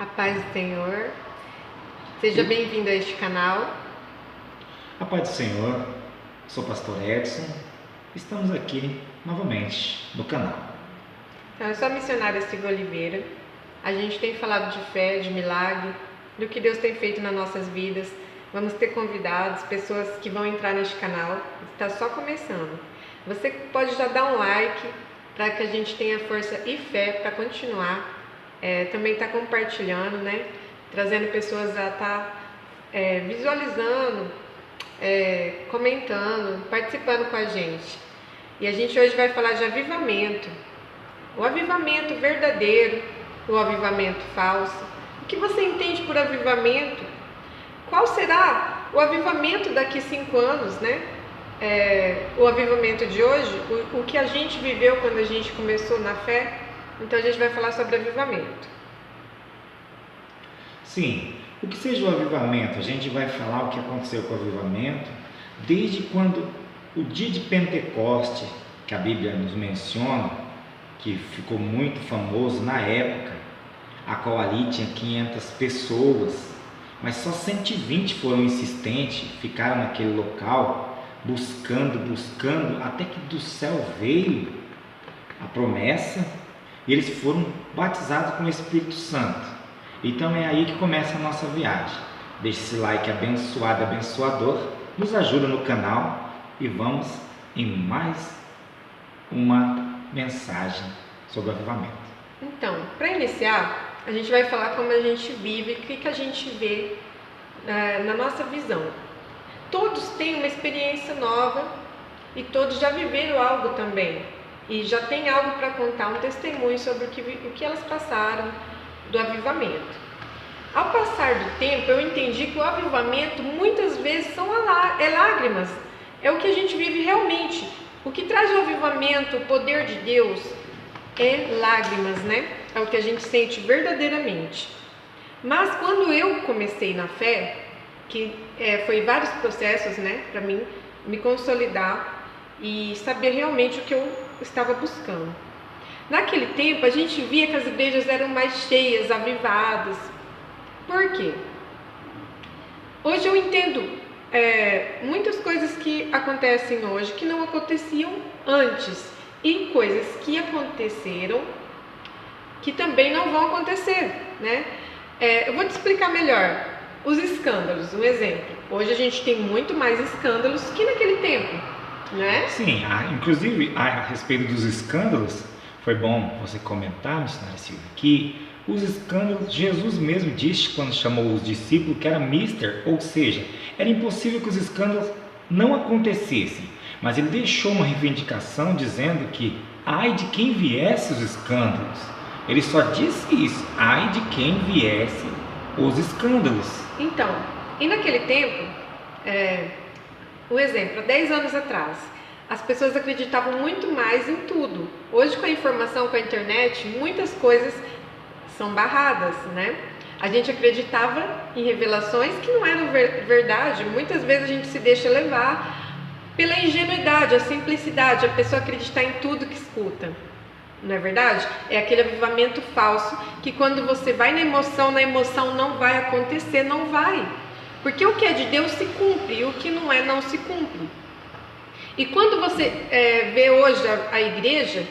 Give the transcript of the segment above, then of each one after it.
A paz do Senhor. Seja bem-vindo a este canal. A paz do Senhor. Sou o pastor Edson. Estamos aqui novamente no canal. Então, eu sou a missionária Silvia Oliveira. A gente tem falado de fé, de milagre, do que Deus tem feito nas nossas vidas. Vamos ter convidados, pessoas que vão entrar neste canal. Está só começando. Você pode já dar um like para que a gente tenha força e fé para continuar. Também está compartilhando, né? Trazendo pessoas a estar visualizando, comentando, participando com a gente. E a gente hoje vai falar de avivamento. O avivamento verdadeiro, o avivamento falso. O que você entende por avivamento? Qual será o avivamento daqui 5 anos, né? O avivamento de hoje, o que a gente viveu quando a gente começou na fé. Então a gente vai falar sobre avivamento. Sim, o que seja o avivamento, a gente vai falar o que aconteceu com o avivamento desde quando o dia de Pentecoste, que a Bíblia nos menciona, que ficou muito famoso na época, a qual ali tinha 500 pessoas, mas só 120 foram insistentes, ficaram naquele local buscando, até que do céu veio a promessa e eles foram batizados com o Espírito Santo. Então é aí que começa a nossa viagem. Deixe esse like abençoado, abençoador, nos ajuda no canal e vamos em mais uma mensagem sobre o avivamento. Então, para iniciar, a gente vai falar como a gente vive, o que a gente vê na nossa visão. Todos têm uma experiência nova e todos já viveram algo também. E já tem algo para contar, um testemunho sobre o que elas passaram do avivamento. Ao passar do tempo, eu entendi que o avivamento muitas vezes são lágrimas. É o que a gente vive realmente. O que traz o avivamento, o poder de Deus, é lágrimas, né? É o que a gente sente verdadeiramente. Mas quando eu comecei na fé, que foi vários processos, né, para mim me consolidar e saber realmente o que eu estava buscando. Naquele tempo a gente via que as igrejas eram mais cheias, avivadas. Por quê? Hoje eu entendo muitas coisas que acontecem hoje que não aconteciam antes e coisas que aconteceram que também não vão acontecer, né? Eu vou te explicar melhor. Os escândalos, um exemplo. Hoje a gente tem muito mais escândalos que naquele tempo, né? Sim, inclusive a respeito dos escândalos, foi bom você comentar, missionária Silvia, que os escândalos, Jesus mesmo disse quando chamou os discípulos que era mister, ou seja, era impossível que os escândalos não acontecessem, mas ele deixou uma reivindicação dizendo que ai de quem viesse os escândalos. Ele só disse isso, ai de quem viesse os escândalos. Então, e naquele tempo, um exemplo, há 10 anos atrás, as pessoas acreditavam muito mais em tudo. Hoje, com a informação, com a internet, muitas coisas são barradas, né? A gente acreditava em revelações que não eram verdade. Muitas vezes a gente se deixa levar pela ingenuidade, a simplicidade, a pessoa acreditar em tudo que escuta. Não é verdade? É aquele avivamento falso que quando você vai na emoção não vai acontecer, não vai. Porque o que é de Deus se cumpre e o que não é, não se cumpre. E quando você vê hoje a igreja,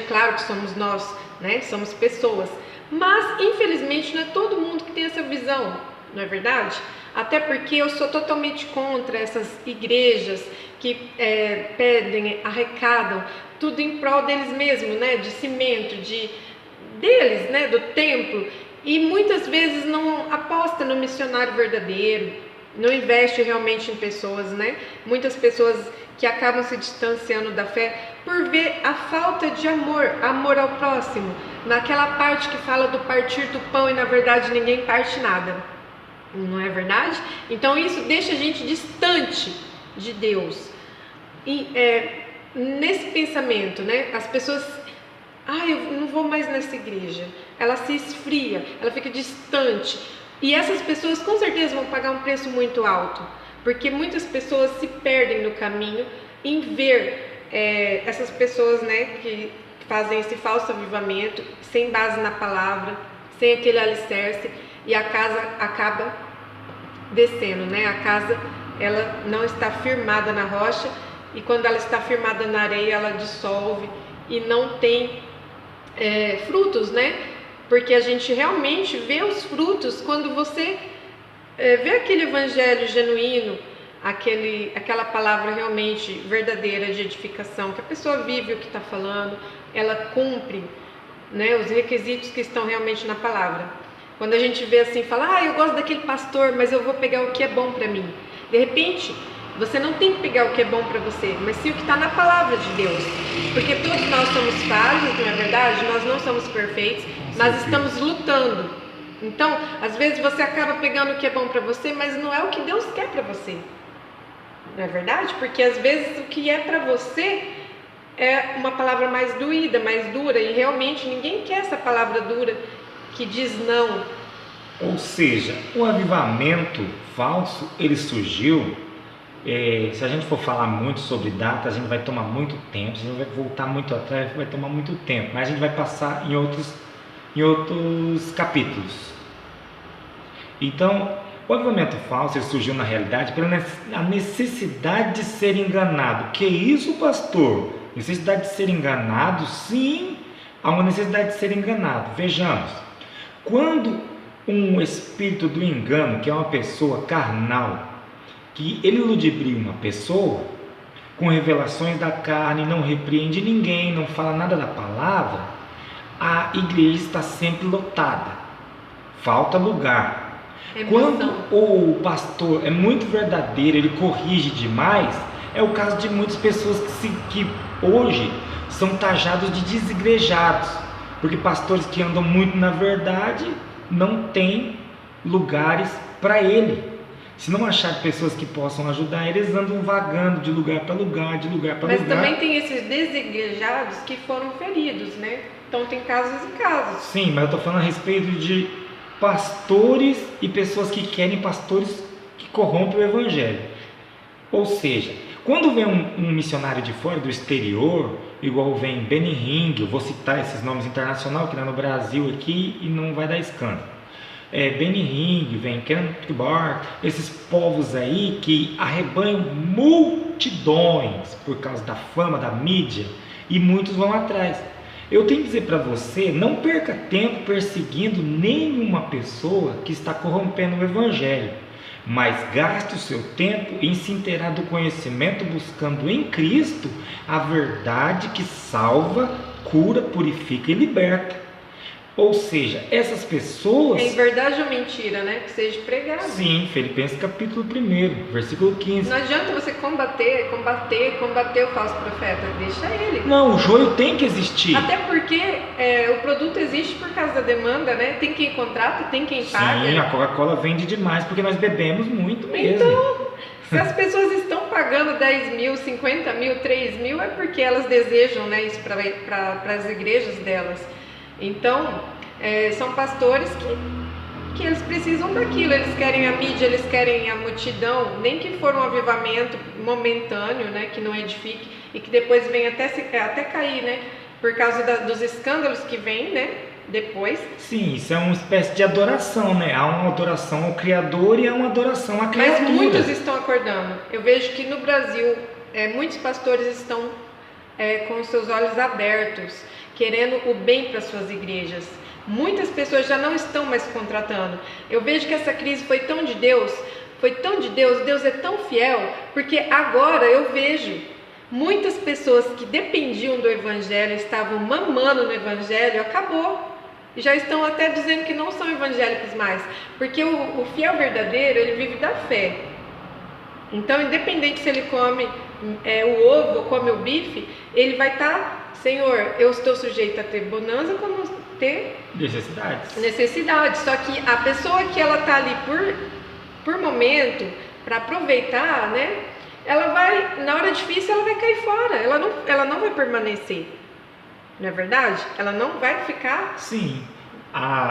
claro que somos nós, né? Somos pessoas. Mas, infelizmente, não é todo mundo que tem essa visão, não é verdade? Até porque eu sou totalmente contra essas igrejas que pedem, arrecadam, tudo em prol deles mesmos, né? De cimento, deles, né? Do templo. E muitas vezes não aposta no missionário verdadeiro, não investe realmente em pessoas, né? Muitas pessoas que acabam se distanciando da fé por ver a falta de amor ao próximo, naquela parte que fala do partir do pão e na verdade ninguém parte nada, não é verdade? Então isso deixa a gente distante de Deus. E nesse pensamento, né? As pessoas, eu não vou mais nessa igreja, ela se esfria, ela fica distante. E essas pessoas com certeza vão pagar um preço muito alto, porque muitas pessoas se perdem no caminho em ver essas pessoas, né, que fazem esse falso avivamento sem base na palavra, sem aquele alicerce, e a casa acaba descendo, né? A casa, ela não está firmada na rocha, e quando ela está firmada na areia, ela dissolve e não tem frutos, né? Porque a gente realmente vê os frutos quando você vê aquele evangelho genuíno, aquela palavra realmente verdadeira de edificação, que a pessoa vive o que está falando, ela cumpre, né, os requisitos que estão realmente na palavra. Quando a gente vê assim, fala, eu gosto daquele pastor, mas eu vou pegar o que é bom para mim. De repente, você não tem que pegar o que é bom para você, mas sim o que está na palavra de Deus. Porque todos nós somos falhos, não é verdade? Nós não somos perfeitos, mas estamos lutando. Então, às vezes você acaba pegando o que é bom para você, mas não é o que Deus quer para você. Não é verdade? Porque às vezes o que é para você é uma palavra mais doída, mais dura, e realmente ninguém quer essa palavra dura que diz não. Ou seja, o avivamento falso, ele surgiu, se a gente for falar muito sobre data, a gente vai tomar muito tempo, se a gente vai voltar muito atrás, vai tomar muito tempo, mas a gente vai passar em outros capítulos. Então, o avivamento falso, ele surgiu na realidade pela necessidade de ser enganado. Que isso, pastor? Necessidade de ser enganado? Sim, há uma necessidade de ser enganado. Vejamos, quando um espírito do engano, que é uma pessoa carnal, que ele ludibria uma pessoa, com revelações da carne, não repreende ninguém, não fala nada da palavra, a igreja está sempre lotada, falta lugar. Quando o pastor é muito verdadeiro, ele corrige demais, é o caso de muitas pessoas que hoje são taxados de desigrejados, porque pastores que andam muito na verdade não têm lugares para ele. Se não achar pessoas que possam ajudar, eles andam vagando de lugar para lugar, de lugar para lugar. Mas também tem esses desigrejados que foram feridos, né? Então tem casos e casos. Sim, mas eu estou falando a respeito de pastores e pessoas que querem pastores que corrompem o evangelho. Ou seja, quando vem um missionário de fora, do exterior, igual vem Benny Hinn, eu vou citar esses nomes internacionais que dá no Brasil aqui e não vai dar escândalo. Benny Hinn, vem Kenneth Barr, esses povos aí que arrebanham multidões por causa da fama, da mídia, e muitos vão atrás. Eu tenho que dizer para você, não perca tempo perseguindo nenhuma pessoa que está corrompendo o evangelho, mas gaste o seu tempo em se inteirar do conhecimento, buscando em Cristo a verdade que salva, cura, purifica e liberta. Ou seja, essas pessoas... Em verdade ou mentira, né? Que seja pregado. Sim, Filipenses capítulo 1, versículo 15. Não adianta você combater o falso profeta. Deixa ele. Não, o joio tem que existir. Até porque o produto existe por causa da demanda, né? Tem quem contrata, tem quem paga. Sim, a Coca-Cola vende demais porque nós bebemos muito mesmo. Então, se as pessoas estão pagando 10 mil, 50 mil, 3 mil, é porque elas desejam, né, isso para as igrejas delas. Então, são pastores que eles precisam daquilo, eles querem a mídia, eles querem a multidão, nem que for um avivamento momentâneo, né, que não edifique e que depois venha até cair, né, por causa dos escândalos que vêm, né, depois. Sim, isso é uma espécie de adoração, né? Há uma adoração ao Criador e há uma adoração à criatura. Mas muitos estão acordando. Eu vejo que no Brasil, muitos pastores estão com seus olhos abertos, querendo o bem para suas igrejas. Muitas pessoas já não estão mais contratando. Eu vejo que essa crise foi tão de Deus, Deus é tão fiel, porque agora eu vejo muitas pessoas que dependiam do evangelho, estavam mamando no evangelho, acabou. E já estão até dizendo que não são evangélicos mais, porque o fiel verdadeiro, ele vive da fé. Então, independente se ele come o ovo ou come o bife, ele vai estar... Senhor, eu estou sujeito a ter bonança como ter necessidades. Só que a pessoa que ela está ali por momento, para aproveitar, né? Ela vai, na hora difícil, ela vai cair fora. Ela não vai permanecer. Não é verdade? Ela não vai ficar. Sim.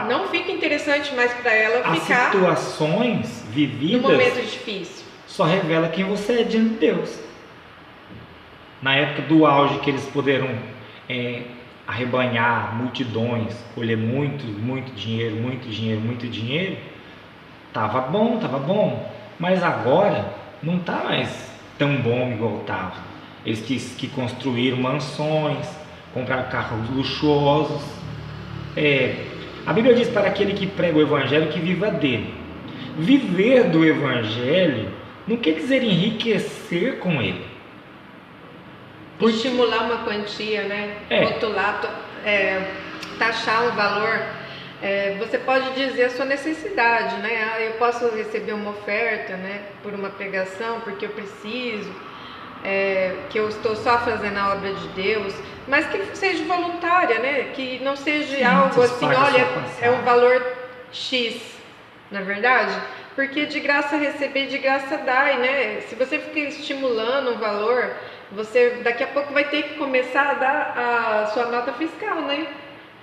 Não fica interessante mais para ela ficar. As situações vividas no momento difícil só revela quem você é diante de Deus. Na época do auge que eles puderam arrebanhar multidões, colher muito dinheiro, tava bom, mas agora não tá mais tão bom igual tava. Eles que construíram mansões, compraram carros luxuosos. A Bíblia diz para aquele que prega o Evangelho que viva dele. Viver do Evangelho não quer dizer enriquecer com ele. Estimular uma quantia, né? Rotular, taxar um valor. Você pode dizer a sua necessidade, né? Eu posso receber uma oferta, né, por uma pregação, porque eu preciso, que eu estou só fazendo a obra de Deus, mas que seja voluntária, né? Que não seja algo assim, olha, é um valor X, na verdade? Porque de graça receber, de graça dai, né? Se você fica estimulando um valor, você daqui a pouco vai ter que começar a dar a sua nota fiscal, né?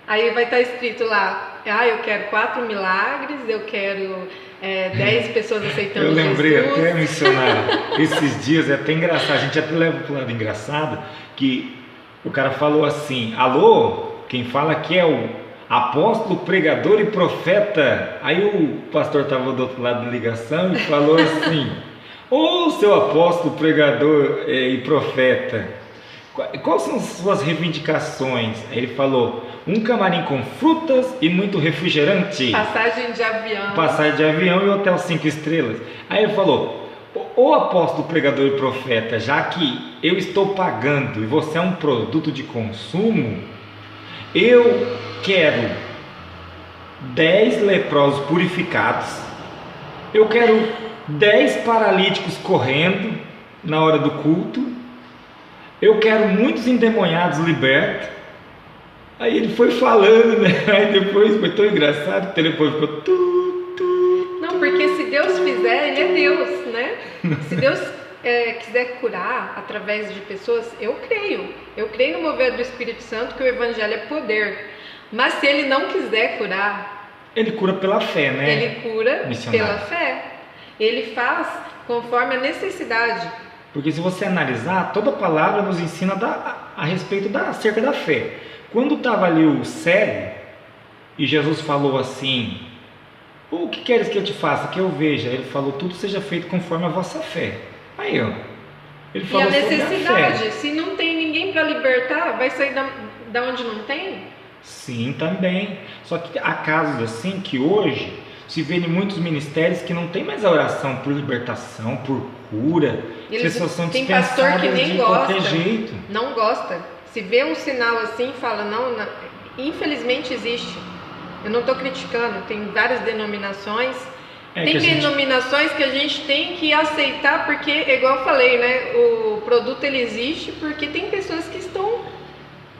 Aí vai estar escrito lá, eu quero 4 milagres, eu quero 10 pessoas aceitando Jesus. Eu lembrei até mencionar esses dias, é até engraçado, a gente até leva para o lado engraçado, que o cara falou assim, alô, quem fala aqui é o apóstolo, pregador e profeta. Aí o pastor estava do outro lado da ligação e falou assim, ô seu apóstolo, pregador e profeta, quais são as suas reivindicações? Aí ele falou, um camarim com frutas e muito refrigerante. Passagem de avião. Passagem de avião e hotel 5 estrelas. Aí ele falou, ô apóstolo, pregador e profeta, já que eu estou pagando e você é um produto de consumo, eu quero 10 leprosos purificados, eu quero 10 paralíticos correndo na hora do culto, eu quero muitos endemoniados libertos. Aí ele foi falando, né? Aí depois foi tão engraçado que o telefone ficou Não, porque se Deus fizer, Ele é Deus, né? Se Deus quiser curar através de pessoas, eu creio no mover do Espírito Santo, que o Evangelho é poder. Mas se Ele não quiser curar, Ele cura pela fé, né? Ele cura pela fé. Ele faz conforme a necessidade. Porque se você analisar, toda palavra nos ensina a respeito acerca da fé. Quando estava ali o cego, e Jesus falou assim, o que queres que eu te faça, que eu veja? Ele falou, tudo seja feito conforme a vossa fé. Aí, ele falou sobre a fé. E a necessidade, se não tem ninguém para libertar, vai sair da onde não tem? Sim, também. Só que há casos assim que hoje se vê em muitos ministérios que não tem mais a oração por libertação, por cura. As pessoas são dispensadas de qualquer jeito. Não gosta. Se vê um sinal assim, fala, não, infelizmente existe. Eu não estou criticando, tem várias denominações. Tem denominações que a gente tem que aceitar, porque, igual eu falei, né? O produto ele existe porque tem pessoas que estão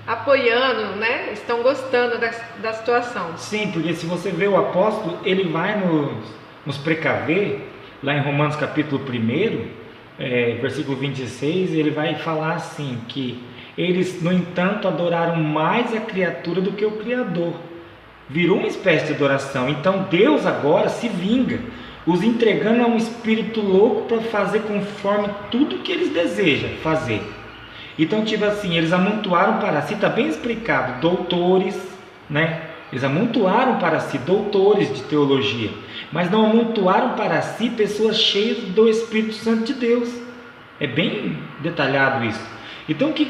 apoiando, né? Estão gostando da situação. Sim, porque se você vê o apóstolo, ele vai nos precaver, lá em Romanos capítulo 1, versículo 26, ele vai falar assim, que eles, no entanto, adoraram mais a criatura do que o Criador. Virou uma espécie de adoração. Então Deus agora se vinga, os entregando a um espírito louco para fazer conforme tudo que eles desejam fazer. Então, tipo assim, eles amontoaram para si, está bem explicado, doutores, né? Eles amontoaram para si doutores de teologia, mas não amontoaram para si pessoas cheias do Espírito Santo de Deus. É bem detalhado isso. Então, o que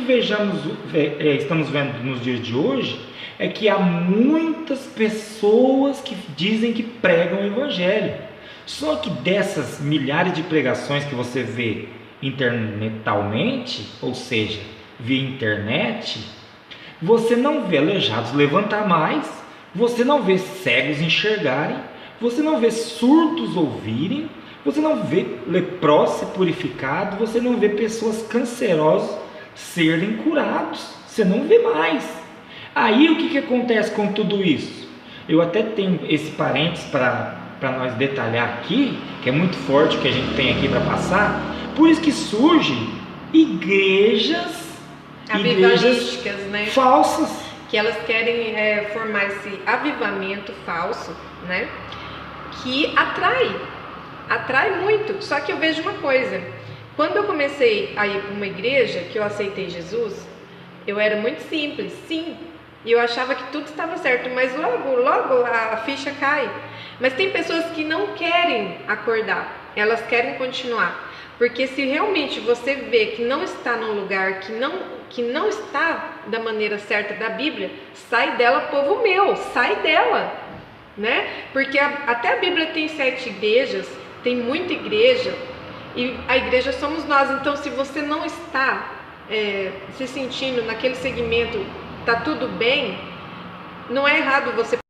estamos vendo nos dias de hoje é que há muitas pessoas que dizem que pregam o Evangelho. Só que dessas milhares de pregações que você vê internetalmente, ou seja, via internet, você não vê aleijados levantar mais, você não vê cegos enxergarem, você não vê surdos ouvirem, você não vê leprosos ser purificados, você não vê pessoas cancerosas serem curados, você não vê mais. Aí o que acontece com tudo isso? Eu até tenho esse parênteses para nós detalhar aqui, que é muito forte o que a gente tem aqui para passar. Por isso que surgem igrejas né? falsas, que elas querem formar esse avivamento falso, né? Que atrai muito. Só que eu vejo uma coisa, quando eu comecei a ir para uma igreja, que eu aceitei Jesus, eu era muito simples, sim, E eu achava que tudo estava certo, mas logo a ficha cai. Mas tem pessoas que não querem acordar, elas querem continuar. Porque se realmente você vê que não está num lugar que não está da maneira certa da Bíblia, sai dela, povo meu, sai dela, né? Porque até a Bíblia tem 7 igrejas, tem muita igreja, e a igreja somos nós. Então, se você não está se sentindo naquele segmento, tá tudo bem, não é errado você